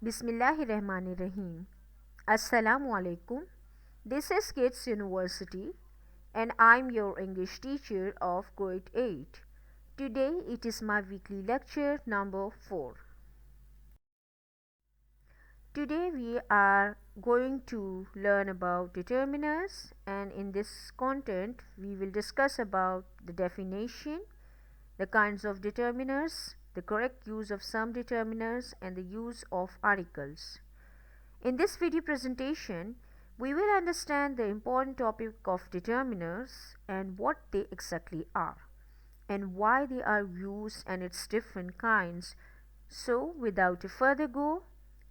Bismillahirrahmanirrahim. Assalamu alaikum. This is Kids University and I'm your English teacher of grade 8. Today it is my weekly lecture number 4. Today we are going to learn about determiners, and in this content we will discuss about the definition, the kinds of determiners, the correct use of some determiners, and the use of articles. In this video presentation, we will understand the important topic of determiners and what they exactly are and why they are used and its different kinds. So, without a further ado,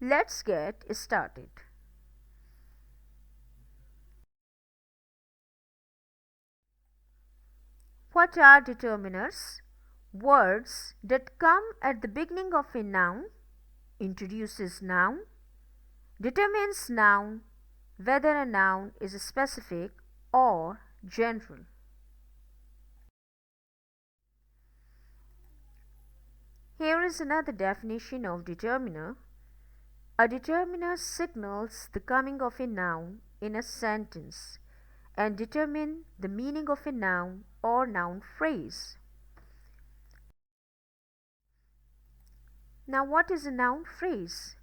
let's get started. What are determiners? Words that come at the beginning of a noun, introduces noun, determines noun, whether a noun is specific or general. Here is another definition of determiner. A determiner signals the coming of a noun in a sentence and determine the meaning of a noun or noun phrase. Now, what is a noun phrase?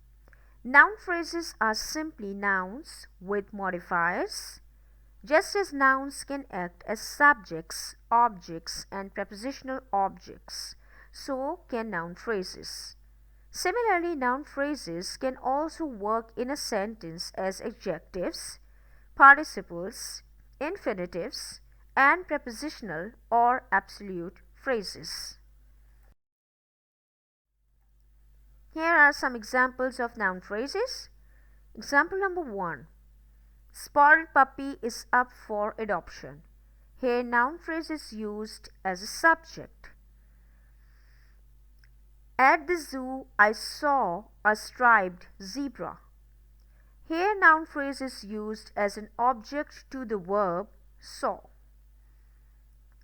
Noun phrases are simply nouns with modifiers. Just as nouns can act as subjects, objects, and prepositional objects, so can noun phrases. Similarly, noun phrases can also work in a sentence as adjectives, participles, infinitives, and prepositional or absolute phrases. Here are some examples of noun phrases. Example number 1. Spotted puppy is up for adoption. Here noun phrase is used as a subject. At the zoo, I saw a striped zebra. Here noun phrase is used as an object to the verb saw.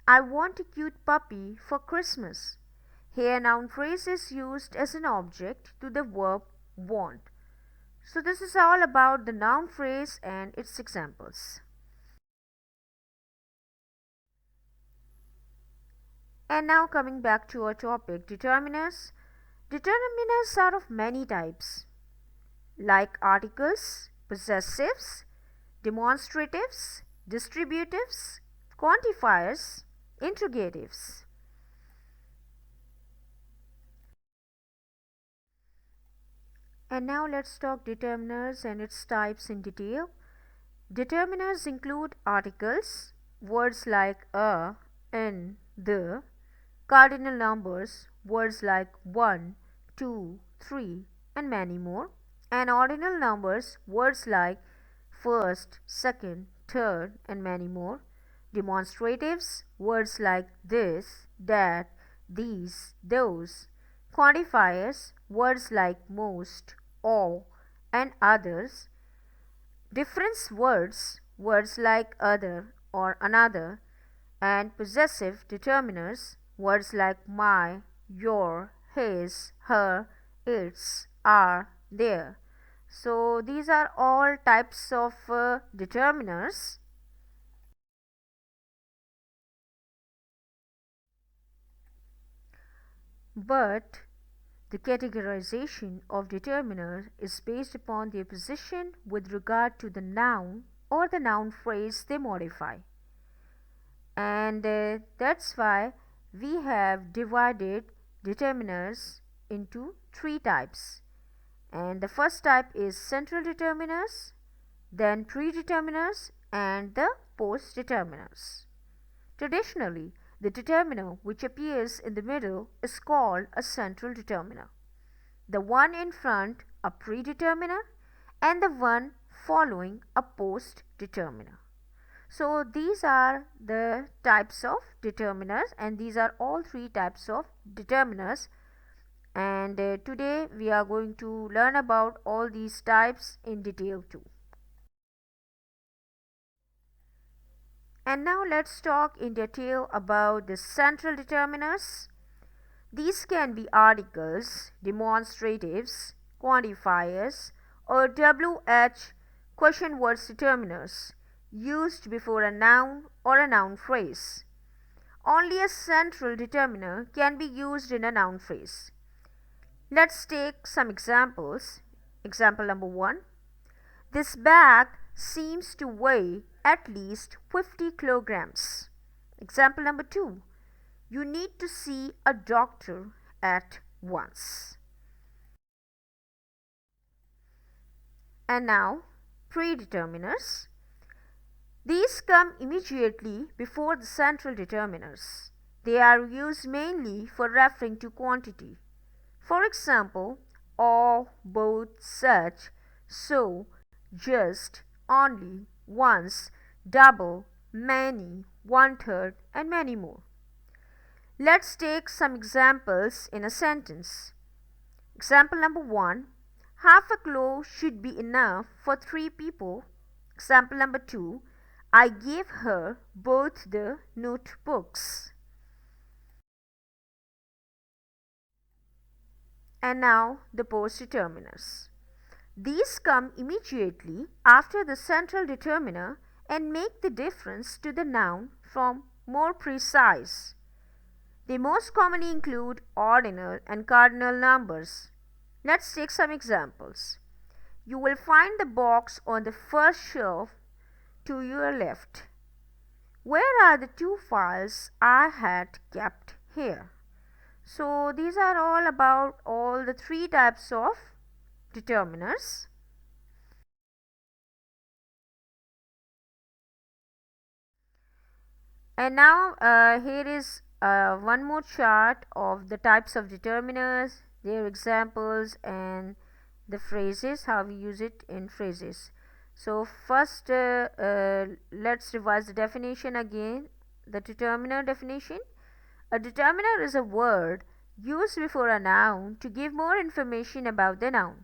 I want a cute puppy for Christmas. Here noun phrase is used as an object to the verb want. So this is all about the noun phrase and its examples. And now coming back to our topic, determiners. Determiners are of many types, like articles, possessives, demonstratives, distributives, quantifiers, interrogatives. And now let's talk determiners and its types in detail. Determiners include articles, words like a, in, the, cardinal numbers, words like 1, 2, 3, and many more, and ordinal numbers, words like first, second, third, and many more. Demonstratives, words like this, that, these, those. Quantifiers, words like most, all, and others. Difference words, words like other or another. And possessive determiners, words like my, your, his, her, its, are, their. So these are all types of determiners. But the categorization of determiner is based upon their position with regard to the noun or the noun phrase they modify. And that's why we have divided determiners into 3 types. And the first type is central determiners, then predeterminers, and the post-determiners. Traditionally, the determiner which appears in the middle is called a central determiner, the one in front a predeterminer, and the one following a post-determiner. So these are the types of determiners, and these are all 3 types of determiners. And today we are going to learn about all these types in detail too. And now let's talk in detail about the central determiners. These can be articles, demonstratives, quantifiers, or WH question words determiners used before a noun or a noun phrase. Only a central determiner can be used in a noun phrase. Let's take some examples. Example number 1. This bag seems to weigh at least 50 kilograms. Example number 2. You need to see a doctor at once. And now, predeterminers. These come immediately before the central determiners. They are used mainly for referring to quantity. For example, all, both, such, so, just, only, once, double, many, one-third, and many more. Let's take some examples in a sentence. Example number 1. Half a kilo should be enough for 3 people. Example number 2. I gave her both the notebooks. And now the post determiners. These come immediately after the central determiner and make the difference to the noun from more precise. They most commonly include ordinal and cardinal numbers. Let's take some examples. You will find the box on the first shelf to your left. Where are the 2 files I had kept here? So these are all about all the 3 types of determiners. And now here is one more chart of the types of determiners, their examples, and the phrases, how we use it in phrases. So first let's revise the definition again. The determiner definition. A determiner is a word used before a noun to give more information about the noun.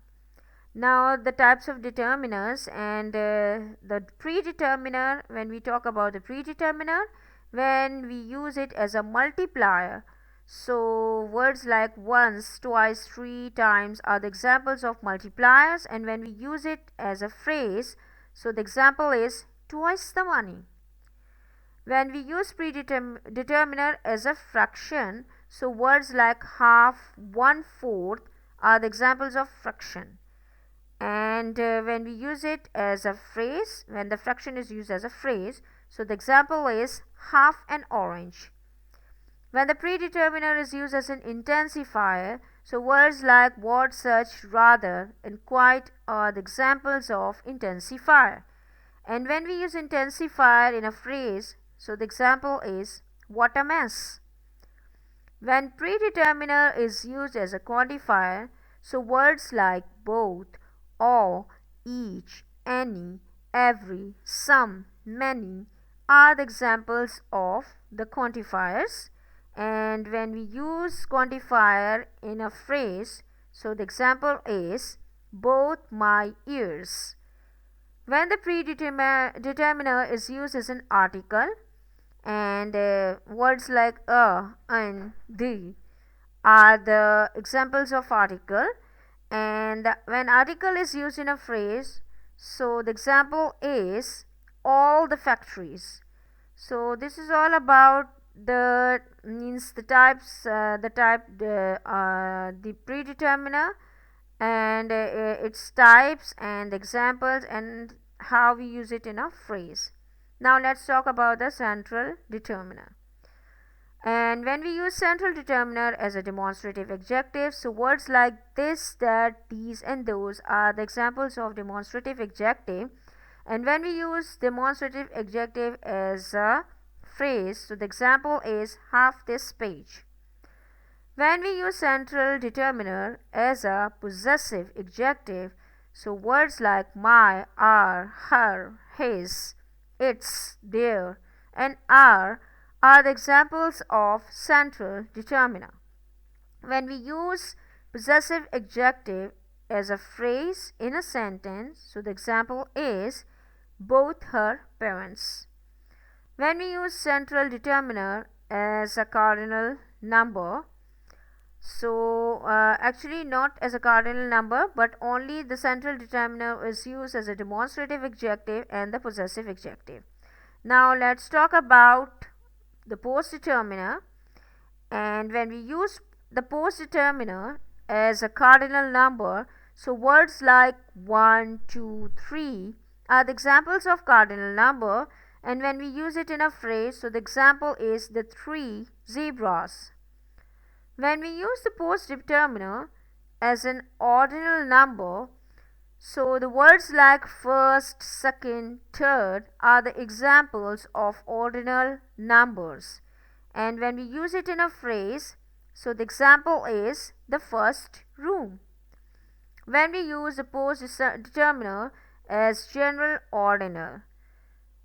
Now the types of determiners and the predeterminer. When we talk about the predeterminer, when we use it as a multiplier, so words like once, twice, 3 times are the examples of multipliers. And when we use it as a phrase, so the example is twice the money. When we use predeterminer as a fraction, so words like half, 1/4 are the examples of fraction. And when we use it as a phrase, when the fraction is used as a phrase, so the example is half an orange. When the predeterminer is used as an intensifier, so words like what, such, rather, and quite are the examples of intensifier. And when we use intensifier in a phrase, so the example is what a mess. When predeterminer is used as a quantifier, so words like both, all, each, any, every, some, many are the examples of the quantifiers. And when we use quantifier in a phrase, so the example is both my ears. When the predeterminer is used as an article, and words like a and the are the examples of article. And when article is used in a phrase, so the example is all the factories. So this is all about the types, the predeterminer and its types and examples and how we use it in a phrase. Now let's talk about the central determiner. And when we use central determiner as a demonstrative adjective, so words like this, that, these, and those are the examples of demonstrative adjective. And when we use demonstrative adjective as a phrase, so the example is half this page. When we use central determiner as a possessive adjective, so words like my, our, her, his, its, their, and our are the examples of central determiner. When we use possessive adjective as a phrase in a sentence, so the example is both her parents. When we use central determiner as a cardinal number, So actually not as a cardinal number, but only the central determiner is used as a demonstrative adjective and the possessive adjective. Now let's talk about the post determiner. And when we use the post determiner as a cardinal number, so words like 1, 2, 3 are the examples of cardinal number. And when we use it in a phrase, so the example is the 3 zebras. When we use the post determiner as an ordinal number, so the words like first, second, third are the examples of ordinal numbers. And when we use it in a phrase, so the example is the first room. When we use the post determiner as general ordinal,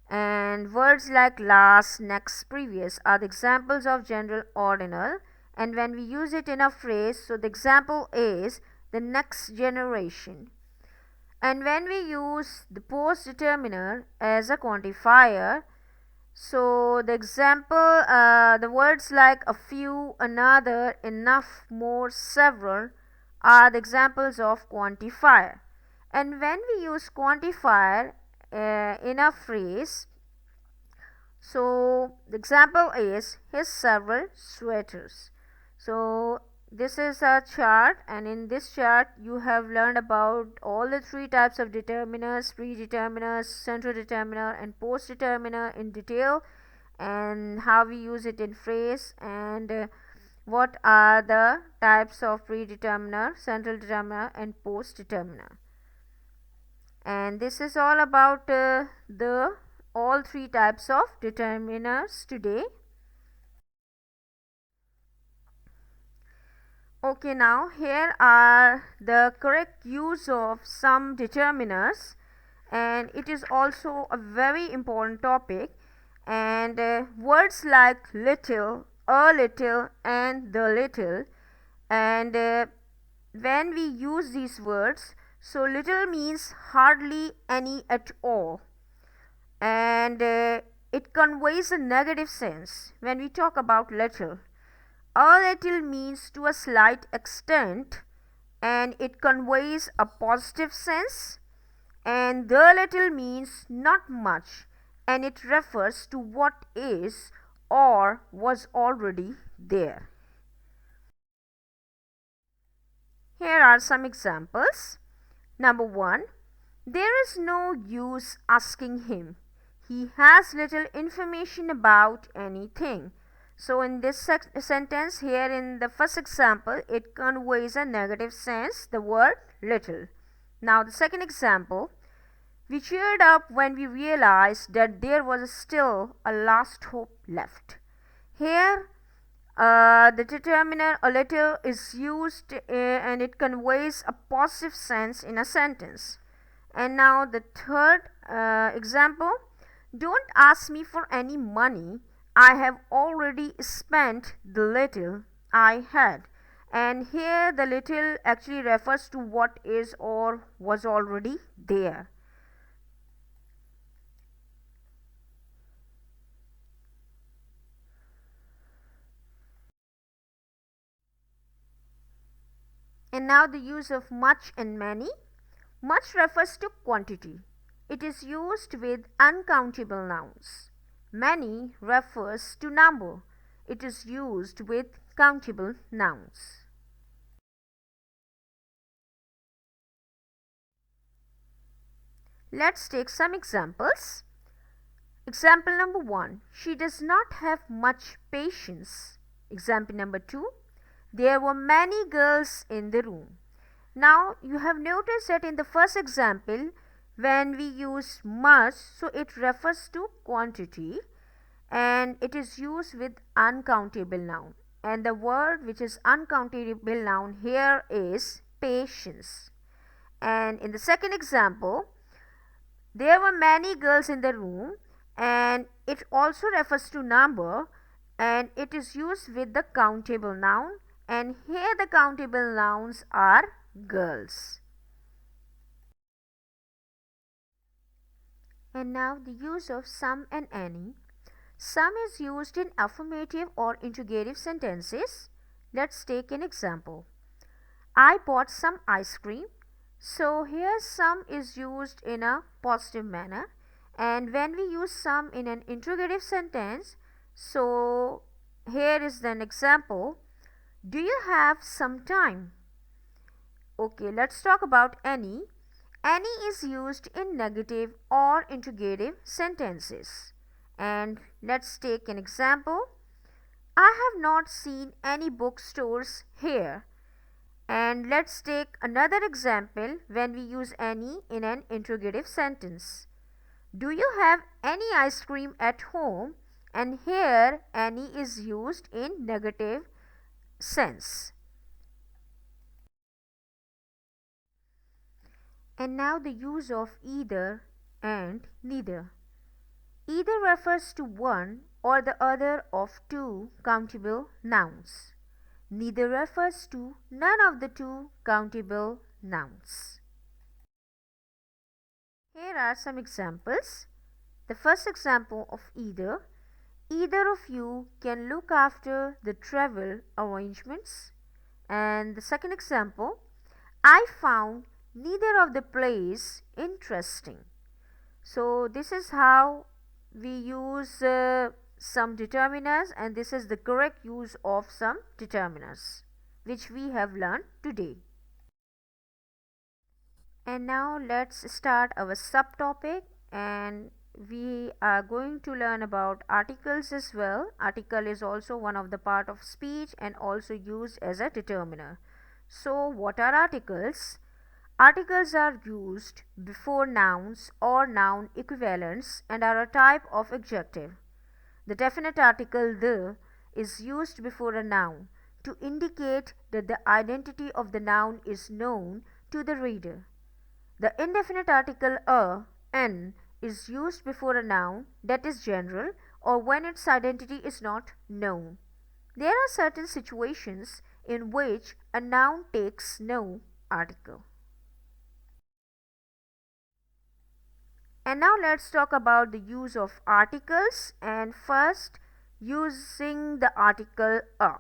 and words like last, next, previous are the examples of general ordinal. And when we use it in a phrase, so the example is the next generation. And when we use the post determiner as a quantifier, so the example, the words like a few, another, enough, more, several are the examples of quantifier. And when we use quantifier in a phrase, so the example is his several sweaters. So this is a chart, and in this chart you have learned about all the three types of determiners: predeterminer, central determiner, and post determiner in detail, and how we use it in phrase, and what are the types of predeterminer, central determiner, and post determiner. And this is all about the all three types of determiners today. Okay, now here are the correct use of some determiners, and it is also a very important topic. And words like little, a little, and the little, and when we use these words, so little means hardly any at all, and it conveys a negative sense when we talk about little. A little means to a slight extent, and it conveys a positive sense. And the little means not much, and it refers to what is or was already there. Here are some examples. Number 1. There is no use asking him. He has little information about anything. So in this sentence here, in the first example, it conveys a negative sense, the word little. Now the second example, we cheered up when we realized that there was still a last hope left. Here the determiner a little is used and it conveys a positive sense in a sentence. And now the third example, don't ask me for any money. I have already spent the little I had. And here the little actually refers to what is or was already there. And now the use of much and many. Much refers to quantity. It is used with uncountable nouns. Many refers to number. It is used with countable nouns. Let's take some examples. Example number 1. She does not have much patience. Example number 2. There were many girls in the room. Now you have noticed that in the first example, when we use much, so it refers to quantity and it is used with uncountable noun. And the word which is uncountable noun here is patience. And in the second example, there were many girls in the room, and it also refers to number and it is used with the countable noun, and here the countable nouns are girls. And now the use of some and any. Some is used in affirmative or interrogative sentences. Let's take an example. I bought some ice cream. So here some is used in a positive manner, and when we use some in an interrogative sentence, so here is an example. Do you have some time? Okay, let's talk about any. Any is used in negative or interrogative sentences. And let's take an example. I have not seen any bookstores here. And let's take another example when we use any in an interrogative sentence. Do you have any ice cream at home? And here any is used in negative sense. And now the use of either and neither. Either refers to one or the other of two countable nouns. Neither refers to none of the two countable nouns. Here are some examples. The first example of either. Either of you can look after the travel arrangements. And the second example. I found neither of the plays interesting. So this is how we use some determiners, and this is the correct use of some determiners which we have learned today. And now let's start our subtopic, and we are going to learn about articles as well. Article is also one of the part of speech and also used as a determiner. So what are articles? Articles are used before nouns or noun equivalents and are a type of adjective. The definite article the is used before a noun to indicate that the identity of the noun is known to the reader. The indefinite article an is used before a noun that is general or when its identity is not known. There are certain situations in which a noun takes no article. And now let's talk about the use of articles, and first using the article a.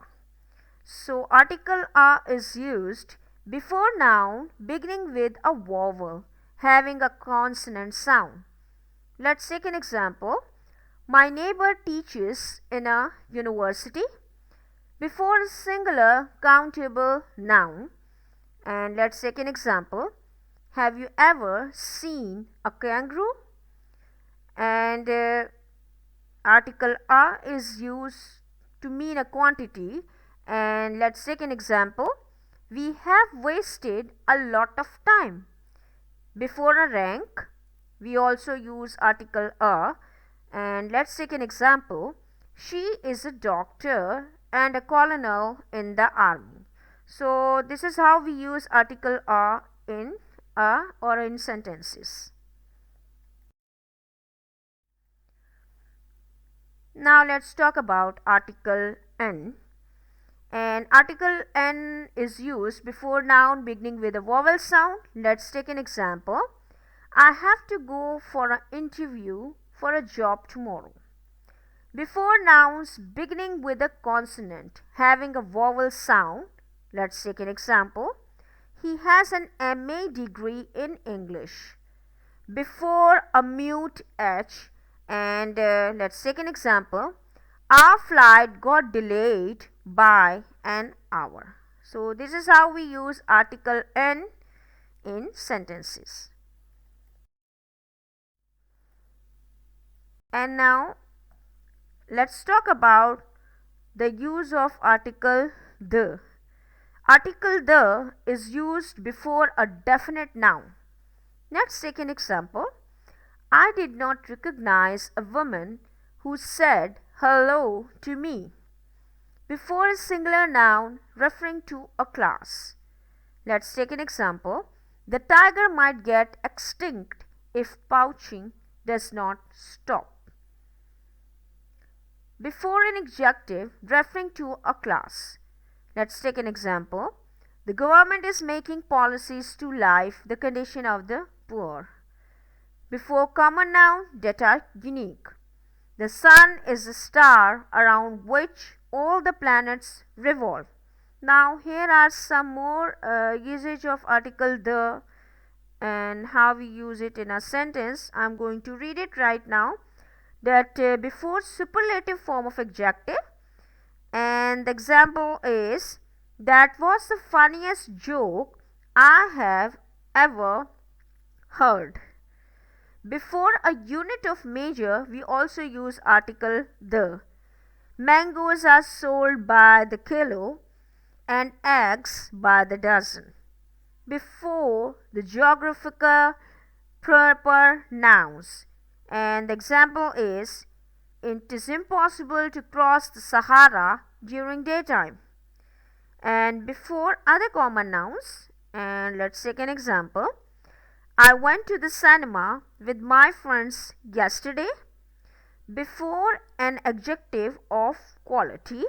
So article a is used before noun beginning with a vowel having a consonant sound. Let's take an example. My neighbor teaches in a university. Before a singular countable noun. And let's take an example. Have you ever seen a kangaroo? And article a is used to mean a quantity. And let's take an example. We have wasted a lot of time. Before a rank, we also use article a. And let's take an example. She is a doctor and a colonel in the army. So this is how we use article a in or in sentences. Now let's talk about article n. And article n is used before noun beginning with a vowel sound. Let's take an example. I have to go for an interview for a job tomorrow. Before nouns beginning with a consonant having a vowel sound. Let's take an example. He has an MA degree in English. Before a mute H, and let's take an example. Our flight got delayed by an hour. So this is how we use article n in sentences. And now let's talk about the use of article the. Article the is used before a definite noun. Let's take an example. I did not recognize a woman who said hello to me. Before a singular noun referring to a class. Let's take an example. The tiger might get extinct if poaching does not stop. Before an adjective referring to a class. Let's take an example. The government is making policies to life the condition of the poor. Before common noun that are unique. The sun is a star around which all the planets revolve. Now here are some more usage of article the and how we use it in a sentence. I'm going to read it right now. That before superlative form of adjective, and the example is, that was the funniest joke I have ever heard. Before a unit of measure, we also use article the. Mangoes are sold by the kilo and eggs by the dozen. Before the geographical proper nouns, and the example is, it is impossible to cross the Sahara during daytime. And before other common nouns, and let's take an example. I went to the cinema with my friends yesterday. Before an adjective of quality,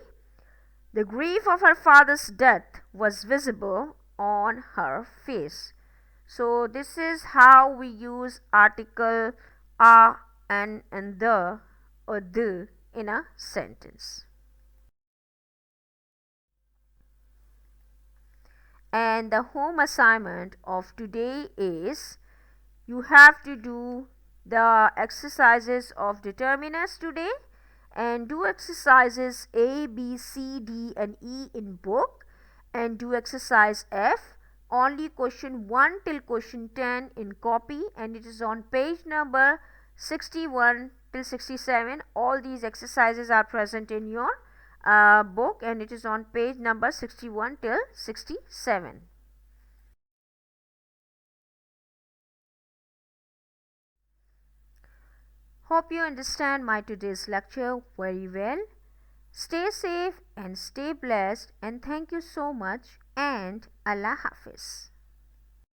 the grief of her father's death was visible on her face. So this is how we use article a and the or the in a sentence. And the home assignment of today is, you have to do the exercises of determiners today and do exercises A, B, C, D and E in book, and do exercise F, only question 1 till question 10 in copy, and it is on page number 61 till 67. All these exercises are present in your book, and it is on page number 61 till 67. Hope you understand my today's lecture very well. Stay safe and stay blessed, and thank you so much, and Allah Hafiz.